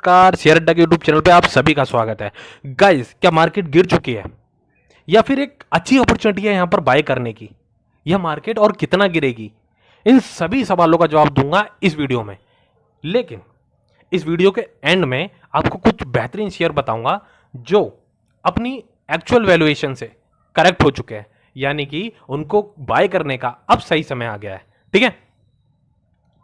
नमस्कार, शेयर अड्डा के यूट्यूब चैनल पे आप सभी का स्वागत है। गाइस, क्या मार्केट गिर चुकी है या फिर एक अच्छी अपॉर्चुनिटी है यहाँ पर बाय करने की? यह मार्केट और कितना गिरेगी? इन सभी सवालों का जवाब दूंगा इस वीडियो में। लेकिन इस वीडियो के एंड में आपको कुछ बेहतरीन शेयर बताऊंगा जो अपनी एक्चुअल वैल्यूएशन से करेक्ट हो चुके हैं, यानी कि उनको बाय करने का अब सही समय आ गया है। ठीक है,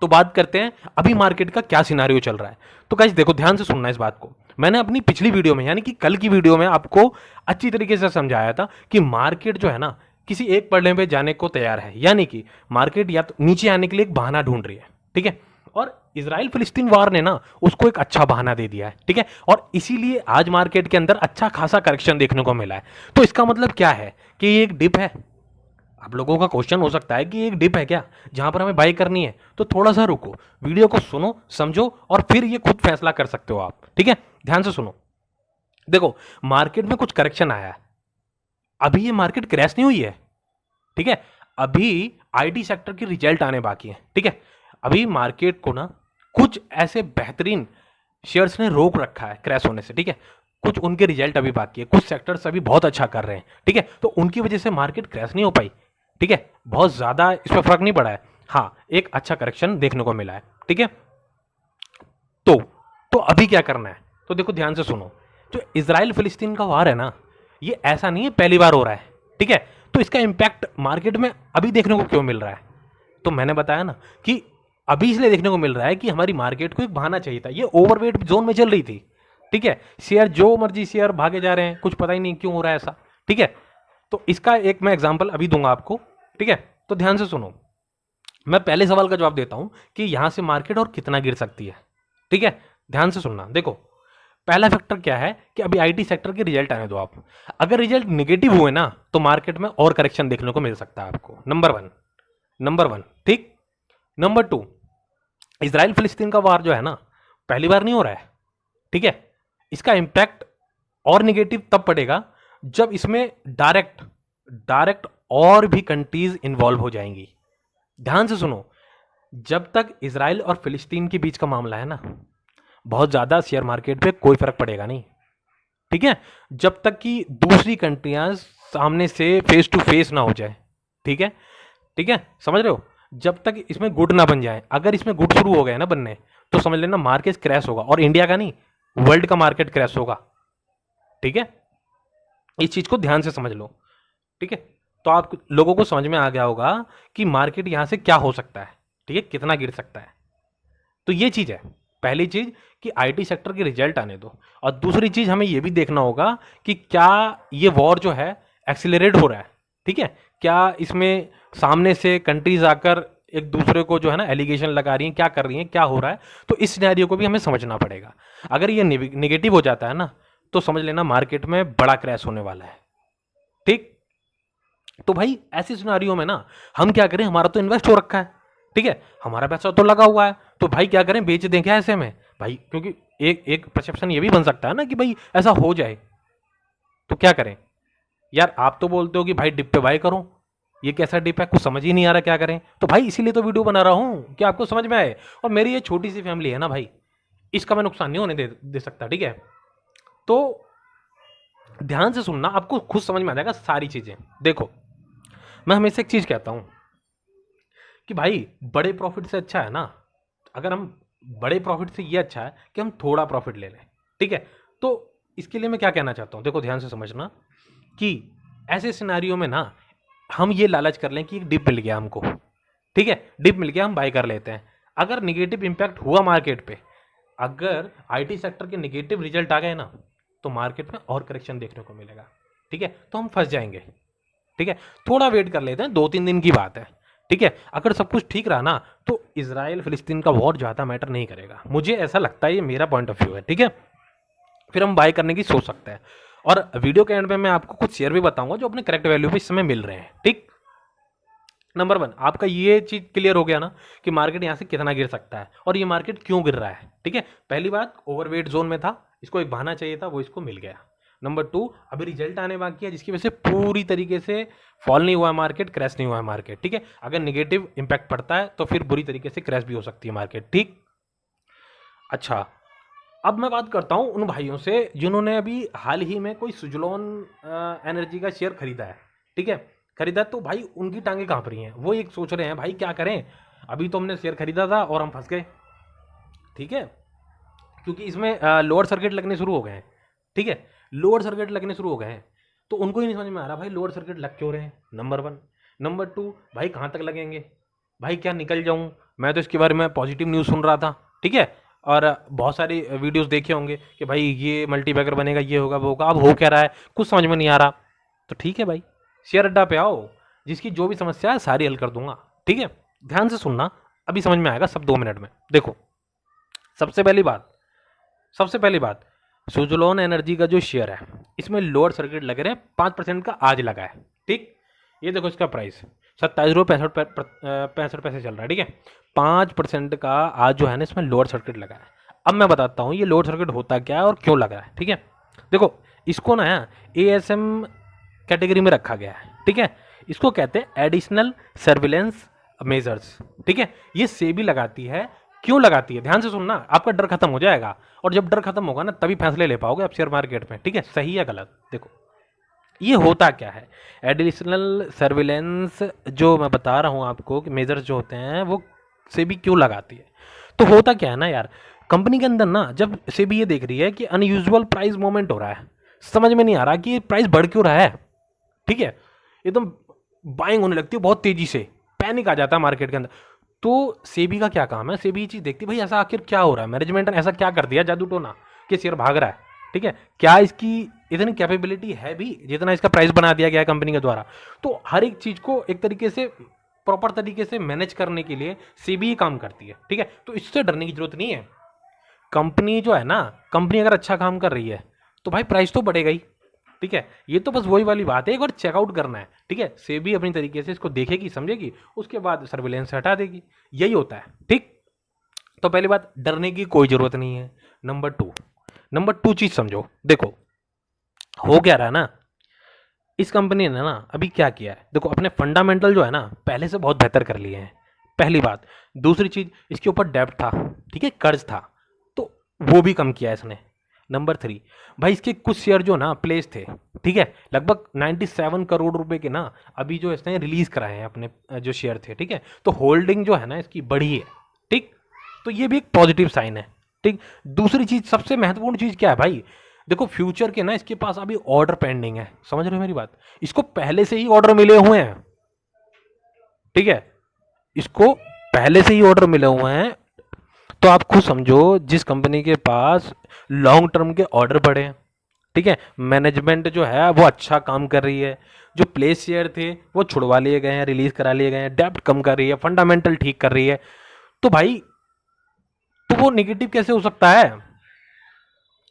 तो बात करते हैं अभी मार्केट का क्या सिनारियो चल रहा है। तो गाइस देखो, ध्यान से सुनना इस बात को। मैंने अपनी पिछली वीडियो में यानी कि कल की वीडियो में आपको अच्छी तरीके से समझाया था कि मार्केट जो है ना किसी एक पड़ने पे जाने को तैयार है, यानी कि मार्केट या तो नीचे आने के लिए एक बहाना ढूंढ रही है। ठीक है, और इजराइल फिलिस्तीन वार ने ना उसको एक अच्छा बहाना दे दिया है। ठीक है, और इसीलिए आज मार्केट के अंदर अच्छा खासा करेक्शन देखने को मिला है। तो इसका मतलब क्या है कि ये एक डिप है। आप लोगों का क्वेश्चन हो सकता है कि एक डिप है क्या जहां पर हमें बाई करनी है? तो थोड़ा सा रुको, वीडियो को सुनो, समझो और फिर ये खुद फैसला कर सकते हो आप। ठीक है, ध्यान से सुनो। देखो, मार्केट में कुछ करेक्शन आया है। अभी ये मार्केट क्रैश नहीं हुई है। ठीक है, अभी आईटी सेक्टर की रिजल्ट आने बाकी है। ठीक है, अभी मार्केट को ना कुछ ऐसे बेहतरीन शेयर्स ने रोक रखा है क्रैश होने से। ठीक है, कुछ उनके रिजल्ट अभी बाकी है, कुछ सेक्टर्स अभी बहुत अच्छा कर रहे हैं। ठीक है, तो उनकी वजह से मार्केट क्रैश नहीं हो पाई। ठीक है, बहुत ज्यादा इस पर फर्क नहीं पड़ा है। हाँ, एक अच्छा करेक्शन देखने को मिला है। ठीक है, तो तो अभी क्या करना है? तो देखो, ध्यान से सुनो। जो इजराइल फिलिस्तीन का वार है ना, ये ऐसा नहीं है पहली बार हो रहा है। ठीक है, तो इसका इंपैक्ट मार्केट में अभी देखने को क्यों मिल रहा है? तो मैंने बताया ना कि अभी इसलिए देखने को मिल रहा है कि हमारी मार्केट को एक बहाना चाहिए था। ये ओवरवेट जोन में चल रही थी। ठीक है, शेयर जो मर्जी शेयर भागे जा रहे हैं, कुछ पता ही नहीं क्यों हो रहा है ऐसा। ठीक है, तो इसका एक मैं एग्जांपल अभी दूंगा आपको। ठीक है, तो ध्यान से सुनो। मैं पहले सवाल का जवाब देता हूं कि यहां से मार्केट और कितना गिर सकती है। ठीक है, ध्यान से सुनना। देखो, पहला फैक्टर क्या है कि अभी आईटी सेक्टर के रिजल्ट आने दो आप। अगर रिजल्ट निगेटिव हुए ना तो मार्केट में और करेक्शन देखने को मिल सकता है आपको। Number one. ठीक, नंबर टू, इजराइल फिलिस्तीन का वार जो है ना पहली बार नहीं हो रहा है। ठीक है, इसका इंपैक्ट और निगेटिव तब पड़ेगा जब इसमें डायरेक्ट डायरेक्ट और भी कंट्रीज इंवॉल्व हो जाएंगी। ध्यान से सुनो, जब तक इजराइल और फिलिस्तीन के बीच का मामला है ना, बहुत ज्यादा शेयर मार्केट पे कोई फर्क पड़ेगा नहीं। ठीक है, जब तक कि दूसरी कंट्रियां सामने से फेस टू फेस ना हो जाए। ठीक है, ठीक है, समझ रहे हो? जब तक इसमें गुड ना बन जाए। अगर इसमें गुड शुरू हो गए ना बनने, तो समझ लेना मार्केट क्रैश होगा, और इंडिया का नहीं, वर्ल्ड का मार्केट क्रैश होगा। ठीक है, इस चीज को ध्यान से समझ लो। ठीक है, तो आप लोगों को समझ में आ गया होगा कि मार्केट यहां से क्या हो सकता है। ठीक है, कितना गिर सकता है। तो ये चीज है। पहली चीज कि आईटी सेक्टर के रिजल्ट आने दो, और दूसरी चीज हमें यह भी देखना होगा कि क्या ये वॉर जो है एक्सिलरेट हो रहा है। ठीक है, क्या इसमें सामने से कंट्रीज आकर एक दूसरे को जो है ना एलिगेशन लगा रही हैं, क्या कर रही हैं, क्या हो रहा है? तो इस सिनेरियो को भी हमें समझना पड़ेगा। अगर ये निगेटिव हो जाता है ना, तो समझ लेना मार्केट में बड़ा क्रैश होने वाला है। ठीक, तो भाई ऐसे सिनारियो में ना हम क्या करें? हमारा तो इन्वेस्ट हो रखा है। ठीक है, हमारा पैसा तो लगा हुआ है, तो भाई क्या करें? बेच दें क्या ऐसे में भाई? क्योंकि एक एक परसेप्शन ये भी बन सकता है ना कि भाई ऐसा हो जाए, तो क्या करें? यार, आप तो बोलते हो कि भाई डिप पे बाय करो। ये कैसा डिप है? कुछ समझ ही नहीं आ रहा क्या करें। तो भाई इसीलिए तो वीडियो बना रहा हूं कि आपको समझ में आए। और मेरी ये छोटी सी फैमिली है ना भाई, इसका मैं नुकसान नहीं होने दे सकता। ठीक है, तो ध्यान से सुनना, आपको खुद समझ में आ जाएगा सारी चीजें। देखो, मैं हमेशा एक चीज कहता हूं कि भाई बड़े प्रॉफिट से अच्छा है ना, अगर हम बड़े प्रॉफिट से ये अच्छा है कि हम थोड़ा प्रॉफिट ले लें। ठीक है, तो इसके लिए मैं क्या कहना चाहता हूं, देखो ध्यान से समझना कि ऐसे सिनारियो में ना हम ये लालच कर लें कि एक डिप मिल गया हमको। ठीक है, डिप मिल गया, हम बाय कर लेते हैं। अगर निगेटिव इंपैक्ट हुआ मार्केट पे, अगर आईटी सेक्टर के निगेटिव रिजल्ट आ गए ना, तो मार्केट में और करेक्शन देखने को मिलेगा। ठीक है, तो हम फंस जाएंगे। ठीक है, थोड़ा वेट कर लेते हैं, 2-3 दिन की बात है। ठीक है, अगर सब कुछ ठीक रहा ना, तो इजराइल फिलिस्तीन का वॉर ज्यादा मैटर नहीं करेगा, मुझे ऐसा लगता है, ये मेरा पॉइंट ऑफ व्यू है। ठीक है, फिर हम बाय करने की सोच सकते हैं। और वीडियो के एंड में मैं आपको कुछ शेयर भी बताऊंगा जो अपने करेक्ट वैल्यू पे इस समय मिल रहे हैं। ठीक, नंबर वन, आपका ये चीज क्लियर हो गया ना कि मार्केट यहां से कितना गिर सकता है और ये मार्केट क्यों गिर रहा है। ठीक है, पहली बात, ओवरवेट जोन में था, इसको एक बहाना चाहिए था, वो इसको मिल गया। नंबर टू, अभी रिजल्ट आने बाकी है जिसकी वजह से पूरी तरीके से फॉल नहीं हुआ है मार्केट, क्रैश नहीं हुआ है मार्केट। ठीक है, अगर निगेटिव इंपैक्ट पड़ता है तो फिर बुरी तरीके से क्रैश भी हो सकती है मार्केट। ठीक, अच्छा, अब मैं बात करता हूँ उन भाइयों से जिन्होंने अभी हाल ही में कोई सुजलॉन एनर्जी का शेयर खरीदा है, ठीक है, खरीदा है, तो भाई उनकी टांगे कांप रही हैं। वो एक सोच रहे हैं भाई क्या करें, अभी तो हमने शेयर खरीदा था और हम फंस गए, ठीक है, क्योंकि इसमें लोअर सर्किट लगने शुरू हो गए हैं, ठीक है, लोअर सर्किट लगने शुरू हो गए हैं, तो उनको ही नहीं समझ में आ रहा भाई लोअर सर्किट लग क्यों रहे हैं, नंबर वन। नंबर टू, भाई कहाँ तक लगेंगे, भाई क्या निकल जाऊँ, मैं तो इसके बारे में पॉजिटिव न्यूज़ सुन रहा था, ठीक है, और बहुत सारी वीडियोस देखे होंगे कि भाई ये मल्टीबैगर बनेगा, ये होगा वो होगा, अब हो क्या रहा है कुछ समझ में नहीं आ रहा। तो ठीक है भाई, शेयर अड्डा पे आओ, जिसकी जो भी समस्या है सारी हल कर दूंगा, ठीक है, ध्यान से सुनना, अभी समझ में आएगा सब 2 मिनट में। देखो, सबसे पहली बात, सबसे पहली बात, सुजलॉन एनर्जी का जो शेयर है इसमें लोअर सर्किट लग रहे हैं, 5% का आज लगा है, ठीक, ये देखो इसका प्राइस 27 रुपये 65 पैसे चल रहा है, ठीक है, 5% का आज जो है ना इसमें लोअर सर्किट लगा है। अब मैं बताता हूँ ये लोअर सर्किट होता क्या है और क्यों लगा है, ठीक है। देखो, इसको ना ASM कैटेगरी में रखा गया है, ठीक है, इसको कहते हैं एडिशनल सर्विलेंस मेजर्स, ठीक है, ये सेबी लगाती है। क्यों लगाती है, ध्यान से सुनना, आपका डर खत्म हो जाएगा, और जब डर खत्म होगा ना तभी फैसले ले पाओगे आप शेयर मार्केट में, ठीक है, सही या गलत। देखो, ये होता क्या है, एडिशनल सर्विलेंस जो मैं बता रहा हूँ आपको कि मेजर्स जो होते हैं वो सेबी क्यों लगाती है। तो होता क्या है ना यार, कंपनी के अंदर ना जब सेबी ये देख रही है कि अनयूजुअल प्राइस मूवमेंट हो रहा है, समझ में नहीं आ रहा कि ये प्राइस बढ़ क्यों रहा है, ठीक है, एकदम बाइंग होने लगती है बहुत तेजी से, पैनिक आ जाता है मार्केट के अंदर। तो सेबी का क्या काम है, सेबी ये चीज़ देखती है भाई ऐसा आखिर क्या हो रहा है, मैनेजमेंट ने ऐसा क्या कर दिया जादू टोना कि शेयर भाग रहा है, ठीक है, क्या इसकी इतनी कैपेबिलिटी है भी जितना इसका प्राइस बना दिया गया है कंपनी के द्वारा। तो हर एक चीज़ को एक तरीके से प्रॉपर तरीके से मैनेज करने के लिए सेबी ही काम करती है, ठीक है, तो इससे डरने की जरूरत नहीं है। कंपनी जो है ना, कंपनी अगर अच्छा काम कर रही है तो भाई प्राइस तो बढ़ेगा ही, ठीक है, ये तो बस वही वाली बात है, एक बार चेकआउट करना है, ठीक है, सेबी अपनी तरीके से इसको देखेगी समझेगी, उसके बाद सर्विलेंस से हटा देगी, यही होता है, ठीक। तो पहली बात, डरने की कोई जरूरत नहीं है। नंबर टू चीज समझो, देखो हो क्या रहा है ना, इस कंपनी ने ना अभी क्या किया है, देखो अपने फंडामेंटल जो है ना पहले से बहुत बेहतर कर लिए हैं, पहली बात। दूसरी चीज, इसके ऊपर डेब्ट था, ठीक है, कर्ज था, तो वो भी कम किया है इसने। नंबर 3, भाई इसके कुछ शेयर जो ना प्लेस थे, ठीक है, लगभग 97 करोड़ रुपए के ना अभी जो इसने रिलीज कराए हैं अपने जो शेयर थे, ठीक है, तो होल्डिंग जो है ना इसकी बढ़ी है, ठीक, तो ये भी एक पॉजिटिव साइन है, ठीक। दूसरी चीज, सबसे महत्वपूर्ण चीज क्या है भाई, देखो फ्यूचर के ना इसके पास अभी ऑर्डर पेंडिंग है, समझ रहे हो मेरी बात, इसको पहले से ही ऑर्डर मिले हुए हैं, ठीक है, इसको पहले से ही ऑर्डर मिले हुए हैं। तो आप खुद समझो, जिस कंपनी के पास लॉन्ग टर्म के ऑर्डर पड़े हैं, ठीक है, मैनेजमेंट जो है वो अच्छा काम कर रही है, जो प्लेस शेयर थे वो छुड़वा लिए गए हैं, रिलीज करा लिए गए हैं, डेब्ट कम कर रही है, फंडामेंटल ठीक कर रही है, तो भाई तो वो निगेटिव कैसे हो सकता है,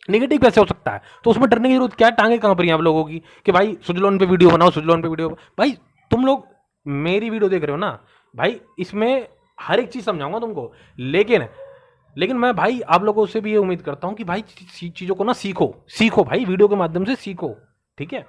निगेटिव कैसे हो सकता है, तो उसमें डरने की जरूरत क्या है, टांगे कहां पर हैं आप लोगों की कि भाई सुजलॉन पे वीडियो बनाओ, सुजलॉन पे वीडियो, भाई तुम लोग मेरी वीडियो देख रहे हो ना भाई, इसमें हर एक चीज समझाऊंगा तुमको, लेकिन लेकिन मैं भाई आप लोगों से भी ये उम्मीद करता हूं कि भाई चीजों को ना सीखो, सीखो भाई, वीडियो के माध्यम से सीखो, ठीक है,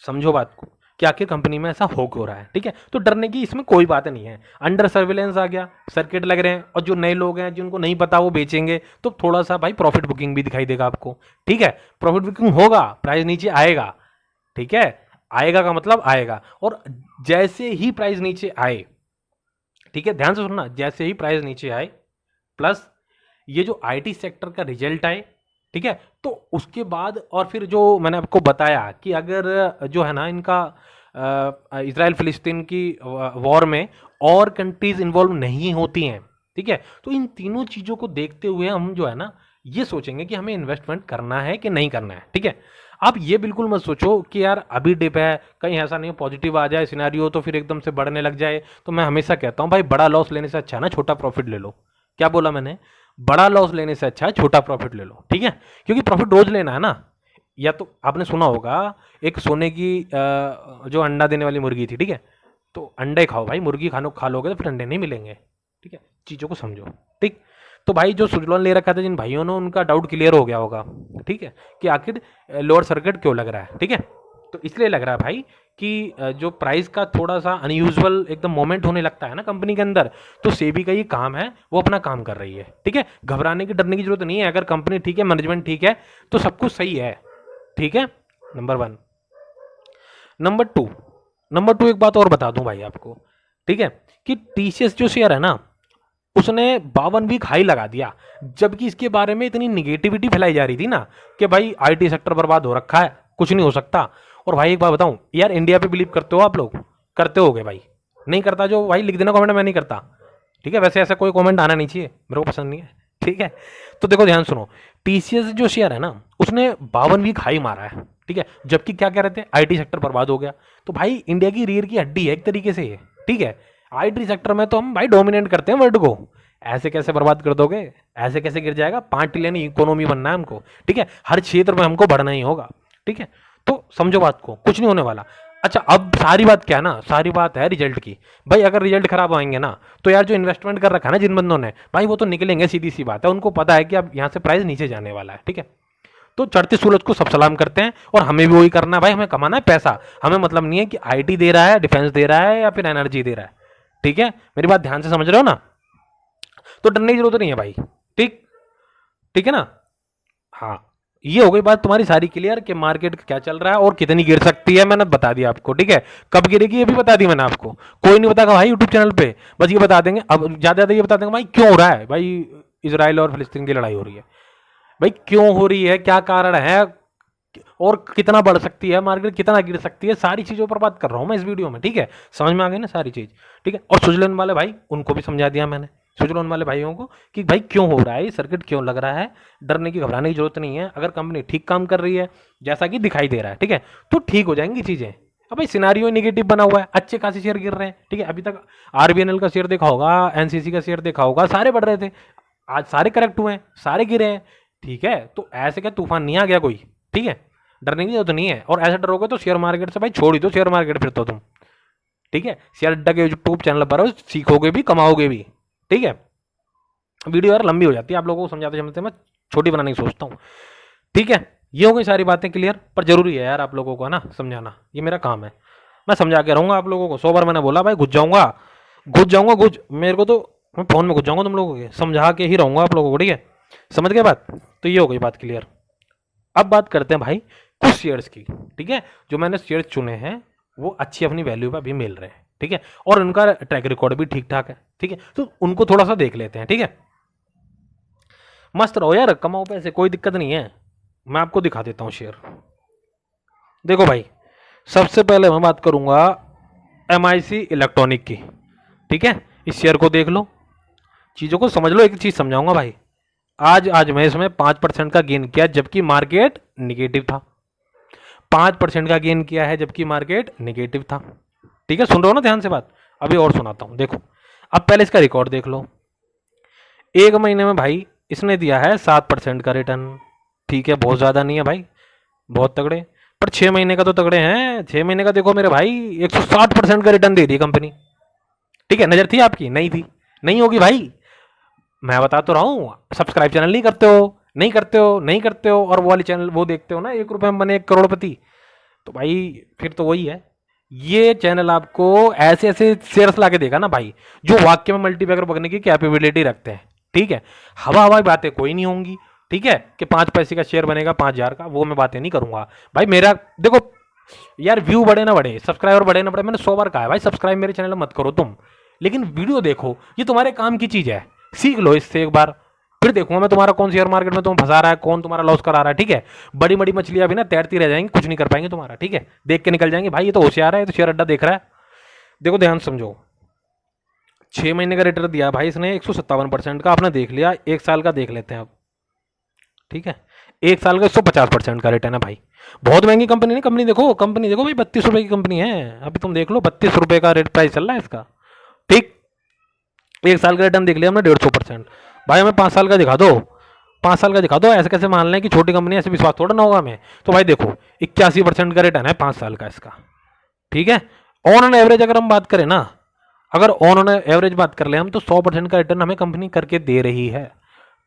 समझो बात को कि आखिर कंपनी में ऐसा हो क्यों रहा है, ठीक है, तो डरने की इसमें कोई बात नहीं है। अंडर सर्विलेंस आ गया, सर्किट लग रहे हैं, और जो नए लोग हैं जिनको नहीं पता वो बेचेंगे, तो थोड़ा सा भाई प्रॉफिट बुकिंग भी दिखाई देगा आपको, ठीक है, प्रॉफिट बुकिंग होगा, प्राइस नीचे आएगा, ठीक है, आएगा का मतलब आएगा, और जैसे ही प्राइस नीचे आए, ठीक है, ध्यान से सुनना, जैसे ही प्राइस नीचे आए प्लस ये जो आईटी सेक्टर का रिजल्ट आए, ठीक है, तो उसके बाद और फिर जो मैंने आपको बताया कि अगर जो है ना इनका इजराइल फिलिस्तीन की वॉर में और कंट्रीज इन्वॉल्व नहीं होती हैं, ठीक है, तो इन तीनों चीज़ों को देखते हुए हम जो है ना ये सोचेंगे कि हमें इन्वेस्टमेंट करना है कि नहीं करना है, ठीक है। आप ये बिल्कुल मत सोचो कि यार अभी डिप है, कहीं ऐसा नहीं पॉजिटिव आ जाए सिनेरियो तो फिर एकदम से बढ़ने लग जाए। तो मैं हमेशा कहता हूँ भाई, बड़ा लॉस लेने से अच्छा है ना छोटा प्रॉफिट ले लो। क्या बोला मैंने, बड़ा लॉस लेने से अच्छा है छोटा प्रॉफिट ले लो, ठीक है, क्योंकि प्रॉफिट रोज लेना है ना। या तो आपने सुना होगा एक सोने की जो अंडा देने वाली मुर्गी थी, ठीक है, तो अंडे खाओ भाई, मुर्गी खानो खा लोगे तो फिर अंडे नहीं मिलेंगे, ठीक है, चीज़ों को समझो, ठीक। तो भाई जो सुजलॉन ले रखा था जिन भाइयों ने, उनका डाउट क्लियर हो गया होगा, ठीक है, कि आखिर लोअर सर्किट क्यों लग रहा है, ठीक है। तो इसलिए लग रहा है भाई कि जो प्राइस का थोड़ा सा अनयूजुअल एकदम मोमेंट होने लगता है ना कंपनी के अंदर, तो सेबी का ये काम है, वो अपना काम कर रही है। ठीक है, घबराने की डरने की जरूरत नहीं है। अगर कंपनी ठीक है, मैनेजमेंट ठीक है, तो सब कुछ सही है। ठीक है, नंबर 1। नंबर टू एक बात और बता दूं भाई आपको, ठीक है, कि टीसीएस जो शेयर है ना, उसने 52 वीक हाई लगा दिया, जबकि इसके बारे में इतनी निगेटिविटी फैलाई जा रही थी ना कि भाई आईटी सेक्टर बर्बाद हो रखा है, कुछ नहीं हो सकता। और भाई एक बात बताऊं यार, इंडिया पे बिलीव करते हो आप लोग? करते होगे भाई। नहीं करता जो भाई लिख देना कमेंट में, नहीं करता। ठीक है, वैसे ऐसा कोई कमेंट आना नहीं चाहिए, मेरे को पसंद नहीं है। ठीक है, तो देखो ध्यान सुनो, टीसीएस जो शेयर है ना, उसने 52 वीक हाई मारा है। ठीक है, जबकि क्या कह रहे थे, आईटी सेक्टर बर्बाद हो गया। तो भाई इंडिया की रीढ़ की हड्डी है एक तरीके से ये। ठीक है, आईटी सेक्टर में तो हम भाई डोमिनेट करते हैं वर्ल्ड को, ऐसे कैसे बर्बाद कर दोगे? ऐसे कैसे गिर जाएगा? 5 ट्रिलियन इकोनॉमी बनना है हमको। ठीक है, हर क्षेत्र में हमको बढ़ना ही होगा। ठीक है, तो समझो बात को, कुछ नहीं होने वाला। अच्छा, अब सारी बात क्या है ना, सारी बात है रिजल्ट की। भाई अगर रिजल्ट खराब आएंगे ना, तो यार जो इन्वेस्टमेंट कर रखा है ना जिन बंदों ने, भाई वो तो निकलेंगे, सीधी सी बात है। उनको पता है कि अब यहाँ से प्राइस नीचे जाने वाला है। ठीक है, तो चढ़ते सूरज को सब सलाम करते हैं, और हमें भी वही करना है भाई। हमें कमाना है पैसा, हमें मतलब नहीं है कि आईटी दे रहा है, डिफेंस दे रहा है, या फिर एनर्जी दे रहा है। ठीक है, मेरी बात ध्यान से समझ रहे हो ना? तो डरने की जरूरत नहीं है भाई। ठीक ठीक है ना? हाँ, ये हो गई बात तुम्हारी सारी क्लियर कि मार्केट क्या चल रहा है और कितनी गिर सकती है। मैंने बता दिया आपको। ठीक है, कब गिरेगी ये भी बता दी मैंने आपको। कोई नहीं बताएगा भाई यूट्यूब चैनल पे, बस ये बता देंगे। अब ज्यादा ज्यादा ये बता देंगे भाई क्यों हो रहा है, भाई इसराइल और फिलिस्तीन की लड़ाई हो रही है, भाई क्यों हो रही है, क्या कारण है, और कितना बढ़ सकती है मार्केट, कितना गिर सकती है, सारी चीजों पर बात कर रहा हूं मैं इस वीडियो में। ठीक है, समझ में आ गई ना सारी चीज? ठीक है, और स्विट्जरलैंड वाले भाई, उनको भी समझा दिया मैंने, स्विट्जरलैंड वाले भाइयों को, कि भाई क्यों हो रहा है, सर्किट क्यों लग रहा है। डरने की, घबराने की जरूरत नहीं है। अगर कंपनी ठीक काम कर रही है, जैसा कि दिखाई दे रहा है, ठीक है, तो ठीक हो जाएंगी चीजें। अब भाई सिनारियो नेगेटिव बना हुआ है, अच्छे खासे शेयर गिर रहे हैं। ठीक है, अभी तक आरबीएनएल का शेयर देखा होगा, एनसीसी का शेयर देखा होगा, सारे बढ़ रहे थे, आज सारे करेक्ट हुए हैं, सारे गिरे हैं। ठीक है, तो ऐसे क्या तूफान नहीं आ गया कोई? ठीक है, डरने की जरूरत नहीं है। और ऐसे डरोगे तो शेयर मार्केट से भाई छोड़ ही दो शेयर मार्केट फिर तो तुम। ठीक है, शेयर अड्डा के यूट्यूब चैनल पर हो, सीखोगे भी, कमाओगे भी। ठीक है, वीडियो यार लंबी हो जाती है, आप लोगों को समझाते समझते मैं छोटी बनाने की सोचता हूँ। ठीक है, ये हो गई सारी बातें क्लियर, पर जरूरी है यार आप लोगों को, है ना, समझाना, ये मेरा काम है। मैं समझा के रहूंगा आप लोगों को। 100 बार मैंने बोला भाई, घुस जाऊंगा, घुस जाऊंगा, घुस, मेरे को तो, मैं फोन में घुस जाऊंगा तुम लोगों के, समझा के ही रहूंगा आप लोगों को। ठीक है, समझ गए बात? तो ये हो गई बात क्लियर। अब बात करते हैं भाई कुछ शेयर्स की। ठीक है, जो मैंने शेयर्स चुने हैं वो अच्छी अपनी वैल्यू पे अभी मिल रहे हैं। ठीक है, और उनका ट्रैक रिकॉर्ड भी ठीक ठाक है। ठीक है, तो उनको थोड़ा सा देख लेते हैं। ठीक है, मस्त रहो यार, कमाओ पैसे, कोई दिक्कत नहीं है। मैं आपको दिखा देता हूँ शेयर। देखो भाई, सबसे पहले मैं बात करूंगा एमआईसी इलेक्ट्रॉनिक की। ठीक है, इस शेयर को देख लो, चीज़ों को समझ लो। एक चीज़ समझाऊंगा भाई, आज मैं इसमें 5% का गेन किया जबकि मार्केट निगेटिव था। 5% का गेन किया है जबकि मार्केट निगेटिव था। ठीक है, सुन रहे हो ना ध्यान से बात? अभी और सुनाता हूं, देखो। अब पहले इसका रिकॉर्ड देख लो। एक महीने में भाई इसने दिया है 7% का रिटर्न। ठीक है, बहुत ज़्यादा नहीं है भाई, बहुत तगड़े। पर 6 महीने का तो तगड़े हैं। 6 महीने का देखो मेरे भाई, 160% का रिटर्न दे दी कंपनी। ठीक है, नजर थी आपकी? नहीं थी, नहीं होगी भाई, मैं बता तो रहा हूँ। सब्सक्राइब चैनल नहीं करते हो, नहीं करते हो, नहीं करते हो, और वो वाली चैनल वो देखते हो ना, 1 रुपए में बने 1 करोड़पति। तो भाई फिर तो वही है। ये चैनल आपको ऐसे ऐसे शेयर्स ला के देगा ना भाई, जो वाक्य में मल्टीपैकर बनने की कैपेबिलिटी रखते हैं। ठीक है, हवा हवाई बातें कोई नहीं होंगी। ठीक है, कि 5 पैसे का शेयर बनेगा 5,000 का, वो मैं बातें नहीं करूंगा भाई। मेरा देखो यार, व्यू बढ़े ना बढ़े, सब्सक्राइबर बढ़े ना बढ़े, मैंने 100 बार कहा है भाई, सब्सक्राइब मेरे चैनल मत करो तुम, लेकिन वीडियो देखो, ये तुम्हारे काम की चीज है, सीख लो इससे एक बार। फिर देखूंगा मैं तुम्हारा कौन शेयर मार्केट में तुम फंसा रहा है, कौन तुम्हारा लॉस करा रहा है। ठीक है, बड़ी बड़ी मछलियां भी ना तैरती रह जाएंगी, कुछ नहीं कर पाएंगे तुम्हारा। ठीक है, देख के निकल जाएंगे भाई, ये तो होशियार है, ये तो शेयर अड्डा देख रहा है। देखो ध्यान समझो, 6 महीने का रिटर्न दिया भाई इसने 157% का, आपने देख लिया। 1 साल का देख लेते हैं अब। ठीक है, 1 साल का 150% का रिटर्न है भाई। बहुत महंगी कंपनी नहीं, कंपनी देखो भाई, 32 रुपए की कंपनी है। अभी तुम देख लो, 32 रुपए का रेट प्राइस चल रहा है इसका। ठीक, 1 साल का रिटर्न देख लिया हमने 150%। भाई हमें 5 साल का दिखा दो, 5 साल का दिखा दो। ऐसे कैसे मान लें कि छोटी कंपनी, ऐसे विश्वास थोड़ा ना होगा हमें। तो भाई देखो, 81% का रिटर्न है 5 साल का इसका। ठीक है, ऑन एन एवरेज अगर हम बात करें ना, अगर ऑन एन एवरेज बात कर ले हम, तो 100% का रिटर्न हमें कंपनी करके दे रही है।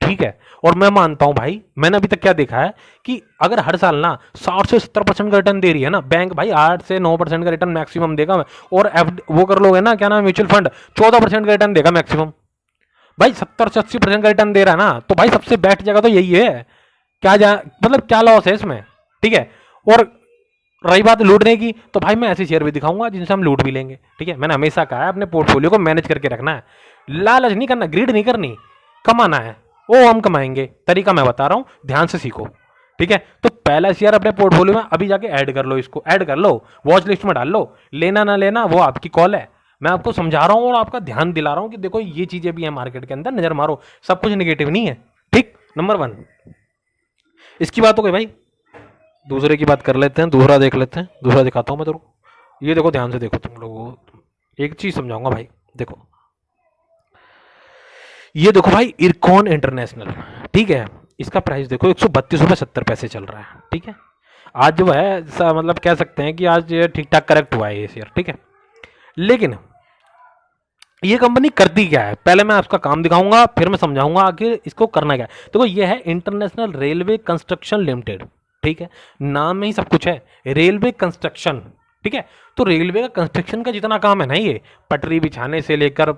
ठीक है। और मैं मानता हूं भाई, मैंने अभी तक क्या देखा है कि अगर हर साल ना 60 से 70% का रिटर्न दे रही है ना बैंक, भाई 8 से 9% का रिटर्न मैक्सिमम देगा। और वो कर लोगे ना, क्या नाम है, म्यूचुअल फंड 14% का रिटर्न देगा मैक्सिमम। भाई 70 से 80% का रिटर्न दे रहा है ना, तो भाई सबसे बेस्ट जगह तो यही है। क्या मतलब क्या लॉस है इसमें, ठीक है। और रही बात लूटने की, तो भाई मैं ऐसे शेयर भी दिखाऊंगा जिनसे हम लूट भी लेंगे, ठीक है। मैंने हमेशा कहा है अपने पोर्टफोलियो को मैनेज करके रखना है, लालच नहीं करना, ग्रीड नहीं करनी, कमाना है। वो हम कमाएंगे, तरीका मैं बता रहा हूँ, ध्यान से सीखो, ठीक है। तो पहला शेयर अपने पोर्टफोलियो में अभी जाके ऐड कर लो, इसको ऐड कर लो, वॉच लिस्ट में डाल लो। लेना ना लेना वो आपकी कॉल है, मैं आपको समझा रहा हूँ और आपका ध्यान दिला रहा हूँ कि देखो ये चीजें भी है मार्केट के अंदर, नजर मारो, सब कुछ निगेटिव नहीं है, ठीक। नंबर 1 इसकी बात हो गई भाई। दूसरे की बात कर लेते हैं, दूसरा देख लेते हैं, दूसरा दिखाता हूँ मैं तेरे को। ये देखो, ध्यान से देखो तुम लोगों को, एक चीज समझाऊंगा भाई। देखो ये देखो भाई, इरकॉन इंटरनेशनल, ठीक है। इसका प्राइस देखो 132 रुपये 70 पैसे चल रहा है, ठीक है। आज जो है मतलब कह सकते हैं कि आज ठीक ठाक करेक्ट हुआ है ये शेयर, ठीक है। लेकिन ये कंपनी करती क्या है, पहले मैं आपका काम दिखाऊंगा, फिर मैं समझाऊंगा आखिर इसको करना क्या है। देखो ये है इंटरनेशनल रेलवे कंस्ट्रक्शन लिमिटेड, ठीक है। नाम में ही सब कुछ है, रेलवे कंस्ट्रक्शन, ठीक है। तो रेलवे का कंस्ट्रक्शन का जितना काम है ना, ये पटरी बिछाने से लेकर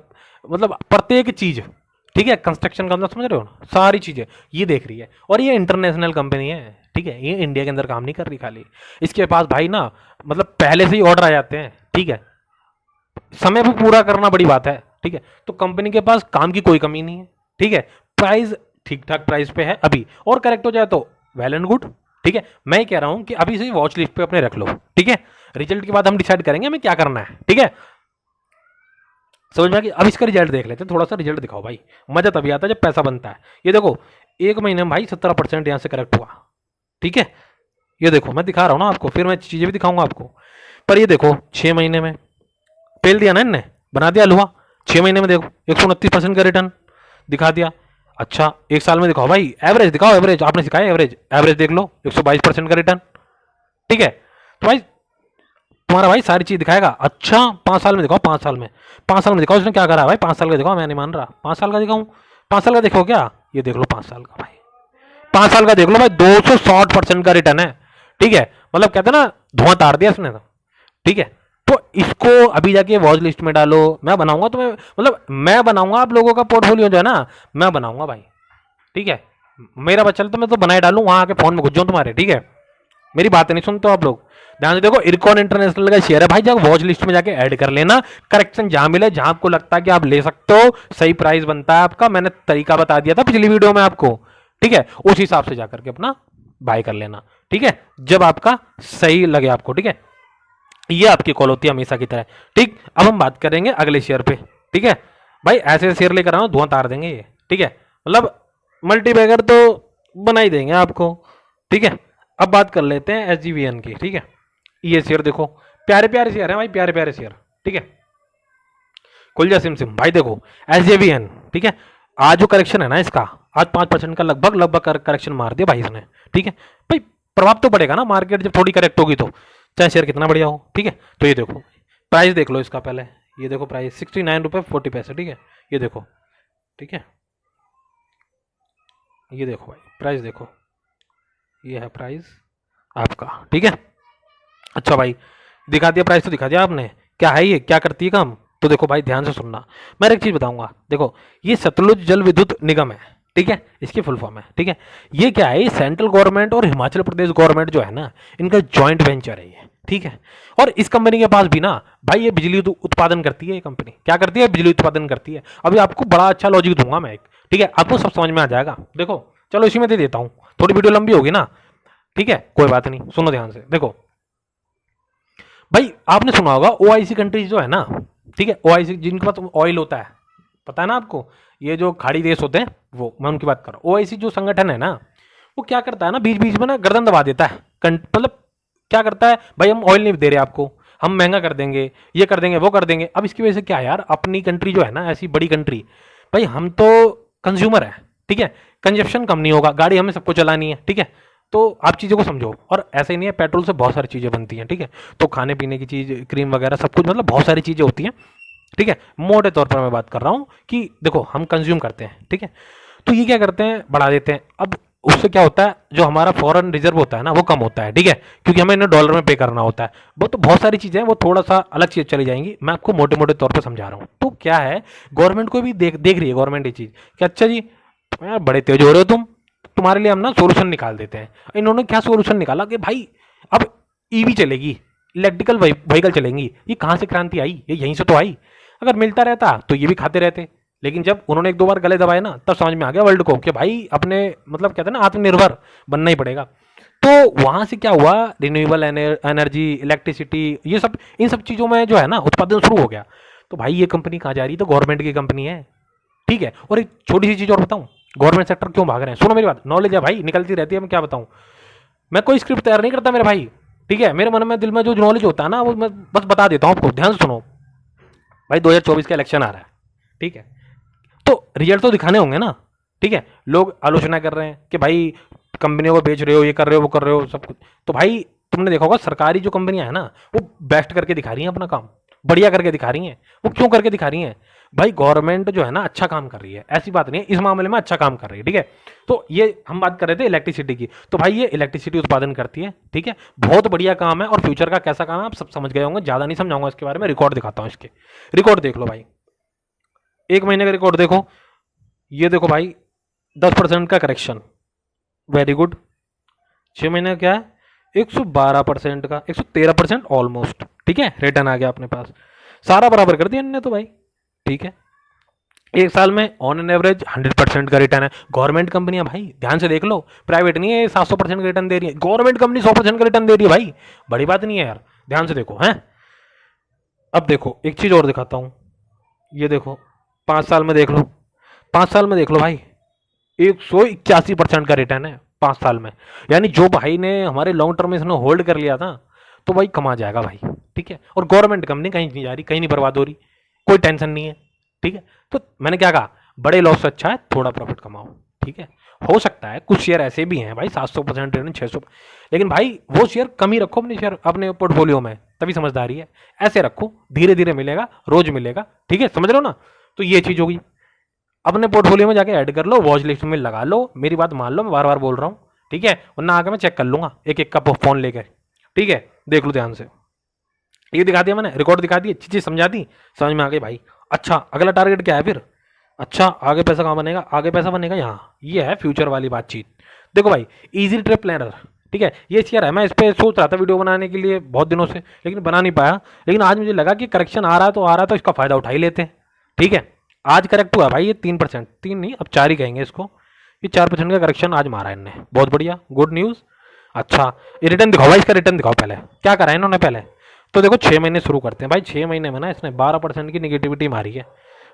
मतलब प्रत्येक चीज, ठीक है, कंस्ट्रक्शन का मतलब समझ रहे हो ना, सारी चीजें ये देख रही है। और ये इंटरनेशनल कंपनी है, ठीक है, ये इंडिया के अंदर काम नहीं कर रही खाली। इसके पास भाई ना मतलब पहले से ही ऑर्डर आ जाते हैं, ठीक है। समय भी पूरा करना बड़ी बात है, ठीक है। तो कंपनी के पास काम की कोई कमी नहीं है, ठीक है। प्राइस ठीक ठाक प्राइस पे है अभी, और करेक्ट हो जाए तो वेल एंड गुड, ठीक है। मैं कह रहा हूं कि अभी से वॉच लिस्ट पे अपने रख लो, ठीक है। रिजल्ट के बाद हम डिसाइड करेंगे हमें क्या करना है, ठीक है। समझ में आ गया? अब इसका रिजल्ट देख लेते हैं, थोड़ा सा रिजल्ट दिखाओ भाई, मजा तभी आता है जब पैसा बनता है। ये देखो एक महीने में भाई 17% यहां से करेक्ट हुआ, ठीक है। ये देखो मैं दिखा रहा हूं ना आपको, फिर मैं चीजें भी दिखाऊंगा आपको। पर ये देखो 6 महीने में पेल दिया ना इनने, बना दिया हलवा। 6 महीने में देखो 129% का रिटर्न दिखा दिया। अच्छा एक साल में दिखाओ भाई, एवरेज दिखाओ, एवरेज आपने सिखाया, एवरेज एवरेज देख लो, 122% का रिटर्न, ठीक है। तो भाई तुम्हारा भाई सारी चीज दिखाएगा। अच्छा 5 साल में दिखाओ, 5 साल में, 5 साल में दिखाओ उसने क्या करा है भाई, 5 साल का दिखाओ, मैं नहीं मान रहा, 5 साल का दिखाऊं, 5 साल का देखो क्या, ये देख लो 5 साल का भाई, 5 साल का देख लो भाई, 260% का रिटर्न है, ठीक है। मतलब कहते हैं ना धुआं तार दिया इसने तो, ठीक है। तो इसको अभी जाके वॉच लिस्ट में डालो, मैं बनाऊंगा तुम्हें, मतलब मैं बनाऊंगा आप लोगों का पोर्टफोलियो जो है ना, मैं बनाऊंगा भाई, ठीक है। मेरा बच्चा तो मैं तो बनाए डालूं, वहां आके फोन में घुस जाऊं तुम्हारे, ठीक है। मेरी बात नहीं सुनते हो आप लोग। ध्यान से देखो, इरकॉन इंटरनेशनल का शेयर है भाई, जब वॉच लिस्ट में जाके ऐड कर लेना, करेक्शन जहां मिले, जहां आपको लगता है कि आप ले सकते हो, सही प्राइस बनता है आपका, मैंने तरीका बता दिया था पिछली वीडियो में आपको, ठीक है। उस हिसाब से जाकर के अपना बाय कर लेना, ठीक है, जब आपका सही लगे आपको, ठीक है। ये आपकी कॉल होती है हमेशा की तरह, ठीक। अब हम बात करेंगे अगले शेयर पे, ठीक है। भाई ऐसे शेयर लेकर आओ, धुआं तार देंगे ये, ठीक है। मतलब मल्टीबैगर तो बना ही देंगे आपको, ठीक है। अब बात कर लेते हैं SGVN की, ठीक है। ये शेयर देखो, प्यारे प्यारे शेयर है भाई, प्यारे प्यारे शेयर, ठीक है। खुल सिम सिम भाई, देखो SJVN, ठीक है। आज जो करेक्शन है ना इसका, आज 5% का लगभग लगभग करेक्शन मार दिया भाई इसने, ठीक है। भाई प्रभाव तो पड़ेगा ना मार्केट जब थोड़ी करेक्ट होगी तो, चाहे शेयर कितना बढ़िया हो, ठीक है। तो ये देखो प्राइस देख लो इसका पहले, ये देखो प्राइस 69 रुपये 40 पैसे, ठीक है। ये देखो, ठीक है। ये देखो भाई प्राइस देखो, ये है प्राइस आपका, ठीक है। अच्छा भाई दिखा दिया प्राइस, तो दिखा दिया आपने, क्या है ये, क्या करती है काम। तो देखो भाई ध्यान से सुनना, मैं एक चीज बताऊंगा, देखो ये सतलुज जल विद्युत निगम है, ठीक है, इसकी फुल फॉर्म है, ठीक है। ये क्या है, सेंट्रल गवर्नमेंट और हिमाचल प्रदेश गवर्नमेंट जो है ना, इनका जॉइंट वेंचर है ये, ठीक है। और इस कंपनी के पास भी ना भाई ये बिजली उत्पादन करती है, ये कंपनी क्या करती है, बिजली उत्पादन करती है। अभी आपको बड़ा अच्छा लॉजिक दूंगा मैं एक, ठीक है, आपको सब समझ में आ जाएगा। देखो चलो इसी में दे देता हूँ, थोड़ी वीडियो लंबी होगी ना, ठीक है, कोई बात नहीं, सुनो ध्यान से। देखो भाई आपने सुना होगा OIC कंट्रीज जो है ना, ठीक है, OIC जिनके पास ऑयल होता है, पता है ना आपको, ये जो खाड़ी देश होते हैं, वो मैं उनकी बात कर रहा हूँ। OIC जो संगठन है ना, वो क्या करता है ना, बीच बीच में ना गर्दन दबा देता है, मतलब क्या करता है भाई, हम ऑयल नहीं दे रहे आपको, हम महंगा कर देंगे, ये कर देंगे, वो कर देंगे। अब इसकी वजह से क्या है यार, अपनी कंट्री जो है ना, ऐसी बड़ी कंट्री, भाई हम तो कंज्यूमर है, ठीक है, कंजप्शन कम नहीं होगा, गाड़ी हमें सबको चलानी है, ठीक है। तो आप चीज़ों को समझो, और ऐसे ही नहीं है, पेट्रोल से बहुत सारी चीज़ें बनती हैं, ठीक है। तो खाने पीने की चीज़, क्रीम वगैरह सब कुछ, मतलब बहुत सारी चीज़ें होती हैं, ठीक है। मोटे तौर पर मैं बात कर रहा हूँ कि देखो हम कंज्यूम करते हैं, ठीक है। तो ये क्या करते हैं, बढ़ा देते हैं। अब उससे क्या होता है, जो हमारा फॉरेन रिजर्व होता है ना वो कम होता है, ठीक है, क्योंकि हमें इन्हें डॉलर में पे करना होता है। वो तो बहुत सारी चीज़ें हैं, वो थोड़ा सा अलग चीज़ चली जाएंगी, मैं आपको मोटे मोटे तौर पर समझा रहा हूँ। तो क्या है, गवर्नमेंट को भी देख रही है गवर्नमेंट ये चीज़ कि अच्छा जी यार बड़े तेज हो रहे हो तुम, तुम्हारे लिए हम ना सोल्यूशन निकाल देते हैं। इन्होंने क्या सोल्यूशन निकाला कि भाई अब ईवी चलेगी, इलेक्ट्रिकल व्हीकल चलेंगी। ये कहाँ से क्रांति आई, ये यहीं से तो आई। अगर मिलता रहता तो ये भी खाते रहते, लेकिन जब उन्होंने एक दो बार गले दबाए ना, तब समझ में आ गया वर्ल्ड को कि भाई अपने मतलब कहते हैं ना आत्मनिर्भर बनना ही पड़ेगा। तो वहां से क्या हुआ, रिन्यूएबल एनर्जी, इलेक्ट्रिसिटी, ये सब, इन सब चीज़ों में जो है ना उत्पादन शुरू हो गया। तो भाई ये कंपनी कहाँ जा रही है, तो गवर्नमेंट की कंपनी है, ठीक है। और एक छोटी सी चीज़ और बताऊँ, गवर्नमेंट सेक्टर क्यों भाग रहे हैं, सुनो मेरी बात, नॉलेज है भाई, निकलती रहती है, मैं क्या बताऊँ। मैं कोई स्क्रिप्ट तैयार नहीं करता मेरे भाई, ठीक है, मेरे मन में दिल में जो नॉलेज होता है ना वो मैं बस बता देता हूँ आपको, ध्यान से सुनो। भाई 2024 का इलेक्शन आ रहा है, ठीक है, तो रिजल्ट तो दिखाने होंगे ना, ठीक है। लोग आलोचना कर रहे हैं कि भाई कंपनियों को बेच रहे हो, ये कर रहे हो, वो कर रहे हो, सब कुछ। तो भाई तुमने देखा होगा सरकारी जो कंपनियां हैं ना वो बेस्ट करके दिखा रही हैं अपना काम, बढ़िया करके दिखा रही हैं। वो क्यों करके दिखा रही हैं, भाई गवर्नमेंट जो है ना अच्छा काम कर रही है, ऐसी बात नहीं है, इस मामले में अच्छा काम कर रही है, ठीक है। तो ये हम बात कर रहे थे इलेक्ट्रिसिटी की, तो भाई ये इलेक्ट्रिसिटी उत्पादन करती है, ठीक है, बहुत बढ़िया काम है। और फ्यूचर का कैसा काम है आप सब समझ गए होंगे, ज़्यादा नहीं समझाऊंगा इसके बारे में, रिकॉर्ड दिखाता हूँ इसके। रिकॉर्ड देख लो भाई, एक महीने का रिकॉर्ड देखो, ये देखो भाई 10% का करेक्शन, वेरी गुड। 6 महीने का क्या है, 112% का, 113% ऑलमोस्ट, ठीक है, रिटर्न आ गया अपने पास, सारा बराबर कर दिया इन्होंने तो भाई, ठीक है। एक साल में ऑन एन एवरेज 100% का रिटर्न है। गवर्नमेंट कंपनियां भाई ध्यान से देख लो, प्राइवेट नहीं है 700% का रिटर्न दे रही है, गवर्नमेंट कंपनी 100% का रिटर्न दे रही है भाई, बड़ी बात नहीं है यार, ध्यान से देखो हैं। अब देखो एक चीज और दिखाता हूँ, ये देखो 5 साल में देख लो, 5 साल में देख लो भाई 181% का रिटर्न है 5 साल में। यानी जो भाई ने हमारे लॉन्ग टर्म में इसने होल्ड कर लिया था तो भाई कमा जाएगा भाई, ठीक है। और गवर्नमेंट कंपनी कहीं नहीं जा रही, कहीं नहीं बर्बाद हो रही, कोई टेंशन नहीं है, ठीक है। तो मैंने क्या कहा, बड़े लॉस से अच्छा है थोड़ा प्रॉफिट कमाओ, ठीक है। हो सकता है कुछ शेयर ऐसे भी हैं भाई 700% रिटर्न, 600, लेकिन भाई वो शेयर कम ही रखो अपने शेयर अपने पोर्टफोलियो में, तभी समझदारी है। ऐसे रखो, धीरे धीरे मिलेगा, रोज मिलेगा, ठीक है, समझ रहे हो ना। तो ये चीज़ होगी, अपने पोर्टफोलियो में जाके ऐड कर लो, वॉच लिस्ट में लगा लो, मेरी बात मान लो, मैं बार बार बोल रहा हूँ, ठीक है, वरना आगे मैं चेक कर लूंगा एक एक का फोन लेकर, ठीक है। देख लो ध्यान से, ये दिखा दिया मैंने, रिकॉर्ड दिखा दी, अच्छी चीज समझा दी, समझ में आ गई भाई। अच्छा अगला टारगेट क्या है फिर, अच्छा आगे पैसा कहाँ बनेगा, आगे पैसा बनेगा यहाँ, ये है फ्यूचर वाली बातचीत। देखो भाई इजी ट्रिप प्लानर, ठीक है, ये शेयर है, मैं इस पर सोच रहा था वीडियो बनाने के लिए बहुत दिनों से, लेकिन बना नहीं पाया। लेकिन आज मुझे लगा कि करेक्शन आ रहा है तो आ रहा है, तो इसका फायदा उठा ही लेते हैं, ठीक है। आज करेक्ट हुआ भाई ये 3%, 3 नहीं अब 4 ही कहेंगे इसको, ये 4% का करेक्शन आज मारा इनने, बहुत बढ़िया, गुड न्यूज़। अच्छा ये रिटर्न दिखाओ भाई, इसका रिटर्न दिखाओ पहले, क्या करा है इन्होंने पहले। तो देखो 6 महीने शुरू करते हैं भाई, 6 महीने में ना इसने 12% की निगेटिविटी मारी है,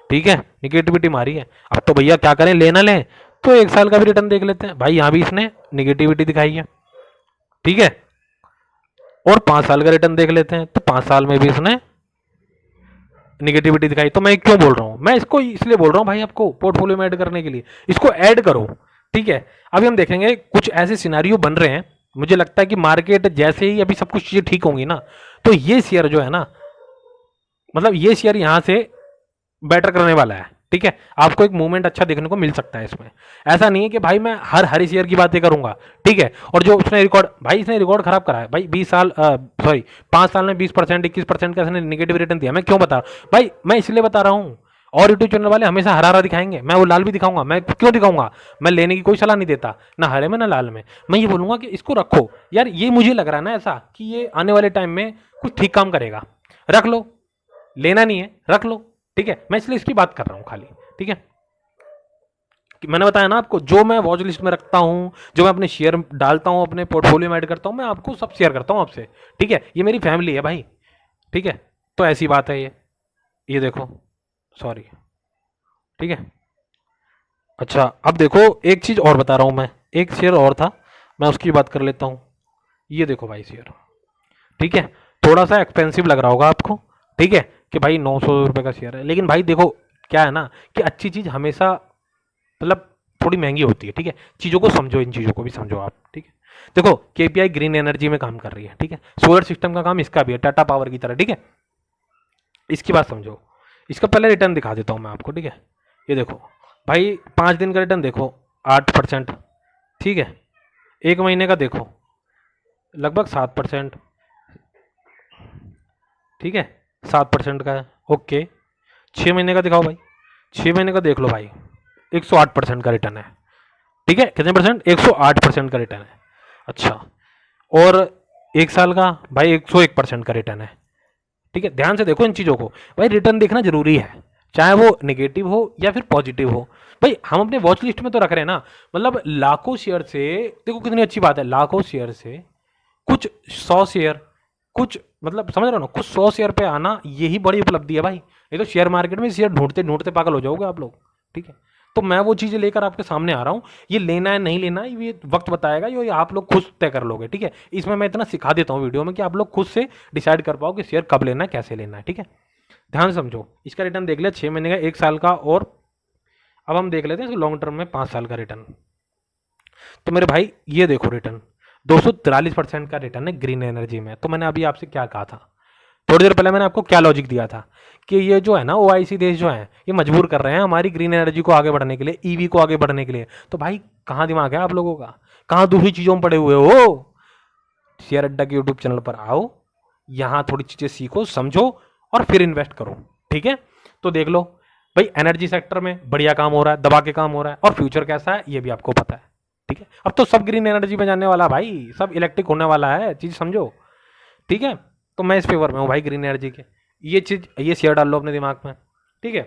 ठीक है, निगेटिविटी मारी है। अब तो भैया क्या करें, लेना लें तो 1 साल का भी रिटर्न देख लेते हैं भाई, यहाँ भी इसने निगेटिविटी दिखाई है, ठीक है। और 5 साल का रिटर्न देख लेते हैं, तो 5 साल में भी इसने निगेटिविटी दिखाई। तो मैं क्यों बोल रहा हूँ, मैं इसको इसलिए बोल रहा हूँ भाई आपको पोर्टफोलियो में ऐड करने के लिए, इसको ऐड करो, ठीक है। अभी हम देखेंगे कुछ ऐसे सिनारियो बन रहे हैं, मुझे लगता है कि मार्केट जैसे ही अभी सब कुछ चीजें ठीक होंगी ना, तो ये शेयर जो है ना, मतलब ये शेयर यहां से बेटर करने वाला है, ठीक है। आपको एक मूवमेंट अच्छा देखने को मिल सकता है इसमें, ऐसा नहीं है कि भाई मैं हर शेयर की बातें करूंगा, ठीक है। और जो उसने रिकॉर्ड, भाई इसने रिकॉर्ड खराब करा है भाई, 20 साल सॉरी 5 साल में 20% 21% का इसने निगेटिव रिटर्न दिया। मैं क्यों बता रहा हूँ भाई, मैं इसलिए बता रहा हूँ, और यूट्यूब चैनल वाले हमेशा हरा हरा दिखाएंगे, मैं वो लाल भी दिखाऊंगा, मैं क्यों दिखाऊंगा, मैं लेने की कोई सलाह नहीं देता, ना हरे में ना लाल में। मैं ये बोलूंगा कि इसको रखो यार, ये मुझे लग रहा है ना ऐसा कि ये आने वाले टाइम में कुछ ठीक काम करेगा, रख लो, लेना नहीं है रख लो, ठीक है। मैं इसलिए इसकी बात कर रहा हूं खाली, ठीक है। मैंने बताया ना आपको, जो मैं वॉच लिस्ट में रखता हूं, जो मैं अपने शेयर डालता हूं, अपने पोर्टफोलियो में ऐड करता हूं, मैं आपको सब शेयर करता हूं आपसे, ठीक है। ये मेरी फैमिली है भाई, ठीक है। तो ऐसी बात है ये देखो, सॉरी, ठीक है। अच्छा अब देखो एक चीज और बता रहा हूं मैं, एक शेयर और था, मैं उसकी बात कर लेता हूं। ये देखो भाई शेयर, ठीक है, थोड़ा सा एक्सपेंसिव लग रहा होगा आपको, ठीक है, कि भाई 900 रुपये का शेयर है, लेकिन भाई देखो क्या है ना कि अच्छी चीज़ हमेशा मतलब थोड़ी महंगी होती है, ठीक है। चीज़ों को समझो, इन चीज़ों को भी समझो आप, ठीक है। देखो केपीआई ग्रीन एनर्जी में काम कर रही है, ठीक है, सोलर सिस्टम का काम इसका भी है, टाटा पावर की तरह, ठीक है। इसकी बात समझो, इसका पहले रिटर्न दिखा देता हूँ मैं आपको, ठीक है। ये देखो भाई 5 दिन का रिटर्न देखो 8%, ठीक है। 1 महीने का देखो लगभग 7%, ठीक है, 7% का है। ओके, 6 महीने का दिखाओ भाई, 6 महीने का देख लो भाई, 108% का रिटर्न है, ठीक है। कितने परसेंट? 108% का रिटर्न है। अच्छा, और 1 साल का भाई 101% का रिटर्न है, ठीक है। ध्यान से देखो इन चीज़ों को भाई, रिटर्न देखना जरूरी है, चाहे वो नेगेटिव हो या फिर पॉजिटिव हो। भाई हम अपने वॉच लिस्ट में तो रख रहे हैं ना, मतलब लाखों शेयर से, देखो कितनी अच्छी बात है, लाखों शेयर से कुछ 100 शेयर, कुछ मतलब समझ रहे हो ना, कुछ 100 शेयर पे आना, यही बड़ी उपलब्धि है भाई। ये तो शेयर मार्केट में शेयर ढूंढते ढूंढते पागल हो जाओगे आप लोग, ठीक है। तो मैं वो चीज़ें लेकर आपके सामने आ रहा हूँ, ये लेना है नहीं लेना है ये वक्त बताएगा, ये आप लोग खुद तय कर लोगे, ठीक है। इसमें मैं इतना सिखा देता हूँ वीडियो में कि आप लोग खुद से डिसाइड कर पाओ कि शेयर कब लेना है, कैसे लेना है, ठीक है। ध्यान से समझो, इसका रिटर्न देख लिया 6 महीने का, 1 साल का, और अब हम देख लेते हैं लॉन्ग टर्म में 5 साल का रिटर्न। तो मेरे भाई ये देखो रिटर्न 243% का रिटर्न है ग्रीन एनर्जी में। तो मैंने अभी आपसे क्या कहा था, थोड़ी देर पहले मैंने आपको क्या लॉजिक दिया था कि ये जो है ना ओआईसी देश जो है ये मजबूर कर रहे हैं हमारी ग्रीन एनर्जी को आगे बढ़ने के लिए, ईवी को आगे बढ़ने के लिए। तो भाई कहाँ दिमाग है आप लोगों का, कहाँ दूसरी चीज़ों में पड़े हुए हो? शेयर अड्डा के यूट्यूब चैनल पर आओ, यहाँ थोड़ी चीज़ें सीखो समझो और फिर इन्वेस्ट करो, ठीक है। तो देख लो भाई, एनर्जी सेक्टर में बढ़िया काम हो रहा है, दबा के काम हो रहा है, और फ्यूचर कैसा है ये भी आपको पता है, ठीक है। अब तो सब ग्रीन एनर्जी में जाने वाला भाई, सब इलेक्ट्रिक होने वाला है, चीज़ समझो, ठीक है। तो मैं इस फेवर में हूँ भाई ग्रीन एनर्जी के, ये चीज़, ये शेयर डाल लो अपने दिमाग में, ठीक है।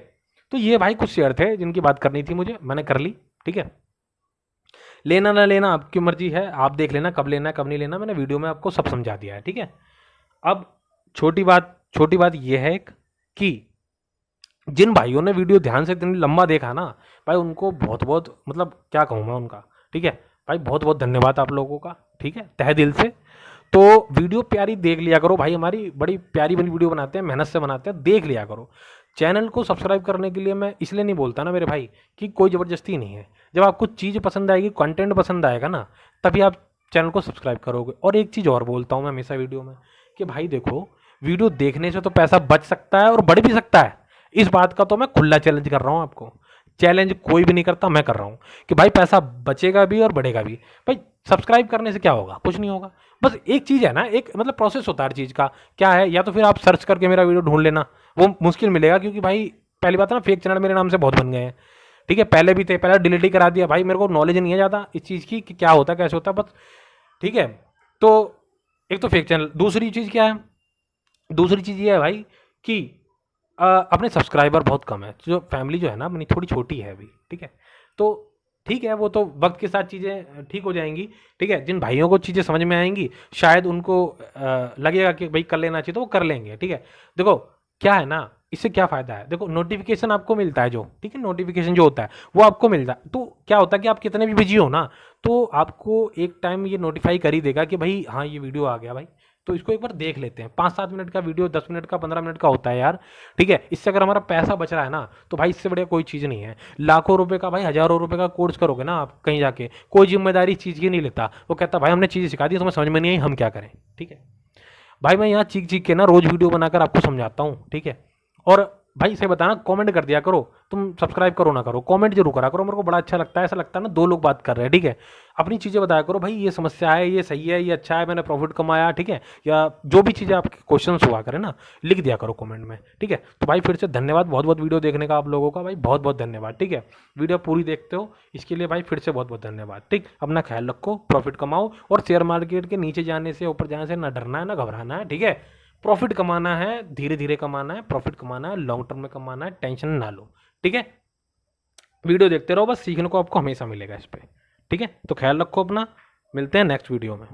तो ये भाई कुछ शेयर थे जिनकी बात करनी थी मुझे, मैंने कर ली, ठीक है। लेना ना लेना आपकी मर्जी है, आप देख लेना कब लेना है कब नहीं लेना, मैंने वीडियो में आपको सब समझा दिया है, ठीक है। अब छोटी बात यह है कि जिन भाइयों ने वीडियो ध्यान से इतनी लंबा देखा ना भाई, उनको बहुत बहुत मतलब क्या कहूँ मैं उनका, ठीक है भाई, बहुत बहुत धन्यवाद आप लोगों का, ठीक है, तहे दिल से। तो वीडियो प्यारी देख लिया करो भाई, हमारी बड़ी प्यारी बनी वीडियो बनाते हैं, मेहनत से बनाते हैं, देख लिया करो। चैनल को सब्सक्राइब करने के लिए मैं इसलिए नहीं बोलता ना मेरे भाई कि कोई ज़बरदस्ती नहीं है, जब आपको चीज़ पसंद आएगी, कंटेंट पसंद आएगा ना, तभी आप चैनल को सब्सक्राइब करोगे। और एक चीज़ और बोलता हूँ मैं हमेशा वीडियो में कि भाई देखो, वीडियो देखने से तो पैसा बच सकता है और बढ़ भी सकता है, इस बात का तो मैं खुला चैलेंज कर रहा हूँ आपको। चैलेंज कोई भी नहीं करता, मैं कर रहा हूँ कि भाई पैसा बचेगा भी और बढ़ेगा भी। भाई सब्सक्राइब करने से क्या होगा, कुछ नहीं होगा, बस एक चीज़ है ना, एक मतलब प्रोसेस होता है हर चीज़ का, क्या है, या तो फिर आप सर्च करके मेरा वीडियो ढूंढ लेना, वो मुश्किल मिलेगा, क्योंकि भाई पहली बात है ना, फेक चैनल मेरे नाम से बहुत बन गए हैं, ठीक है। पहले भी थे, पहले डिलीट ही करा दिया भाई, मेरे को नॉलेज नहीं है ज़्यादा इस चीज़ की कि क्या होता है कैसे होता है, बस, ठीक है। तो एक तो फेक चैनल, दूसरी चीज़ क्या है, दूसरी चीज़ ये है भाई कि अपने सब्सक्राइबर बहुत कम है, जो फैमिली जो है ना अपनी थोड़ी छोटी है अभी, ठीक है। तो ठीक है, वो तो वक्त के साथ चीज़ें ठीक हो जाएंगी, ठीक है। जिन भाइयों को चीज़ें समझ में आएंगी, शायद उनको लगेगा कि भाई कर लेना चाहिए, तो वो कर लेंगे, ठीक है। देखो क्या है ना, इससे क्या फ़ायदा है, देखो नोटिफिकेशन आपको मिलता है जो, ठीक है, नोटिफिकेशन जो होता है वो आपको मिलता है, तो क्या होता है कि आप कितने भी बिजी हो ना, तो आपको एक टाइम ये नोटिफाई कर ही देगा कि भाई हाँ ये वीडियो आ गया भाई, तो इसको एक बार देख लेते हैं। 5-7 मिनट का वीडियो, 10 मिनट का, 15 मिनट का होता है यार, ठीक है। इससे अगर हमारा पैसा बच रहा है ना, तो भाई इससे बढ़िया कोई चीज़ नहीं है। लाखों रुपए का भाई, हज़ारों रुपए का कोर्स करोगे ना आप कहीं जाके, कोई जिम्मेदारी इस चीज़ की नहीं लेता, वो कहता भाई हमने चीज़ें सिखा दी, तुम्हें समझ में नहीं आई, हम क्या करें, ठीक है। भाई मैं यहाँ चीख चीख के ना रोज़ वीडियो बनाकर आपको समझाता हूँ, ठीक है। और भाई इसे बताना, कमेंट कर दिया करो, तुम सब्सक्राइब करो ना करो, कमेंट जरूर करा करो, मेरे को बड़ा अच्छा लगता है, ऐसा लगता है ना दो लोग बात कर रहे हैं, ठीक है। अपनी चीज़ें बताया करो भाई, ये समस्या है, ये सही है, ये अच्छा है, मैंने प्रॉफिट कमाया, ठीक है, या जो भी चीज़ें आपके क्वेश्चंस हुआ करें ना, लिख दिया करो कमेंट में, ठीक है। तो भाई फिर से धन्यवाद बहुत बहुत वीडियो देखने का आप लोगों का, भाई बहुत बहुत धन्यवाद, ठीक है। वीडियो पूरी देखते हो इसके लिए भाई फिर से बहुत बहुत धन्यवाद, ठीक। अपना ख्याल रखो, प्रॉफिट कमाओ, और शेयर मार्केट के नीचे जाने से ऊपर जाने से ना डरना है ना घबराना है, ठीक है। प्रॉफिट कमाना है, धीरे धीरे कमाना है, प्रॉफिट कमाना है, लॉन्ग टर्म में कमाना है, टेंशन ना लो, ठीक है। वीडियो देखते रहो, बस सीखने को आपको हमेशा मिलेगा इस पर, ठीक है। तो ख्याल रखो अपना, मिलते हैं नेक्स्ट वीडियो में।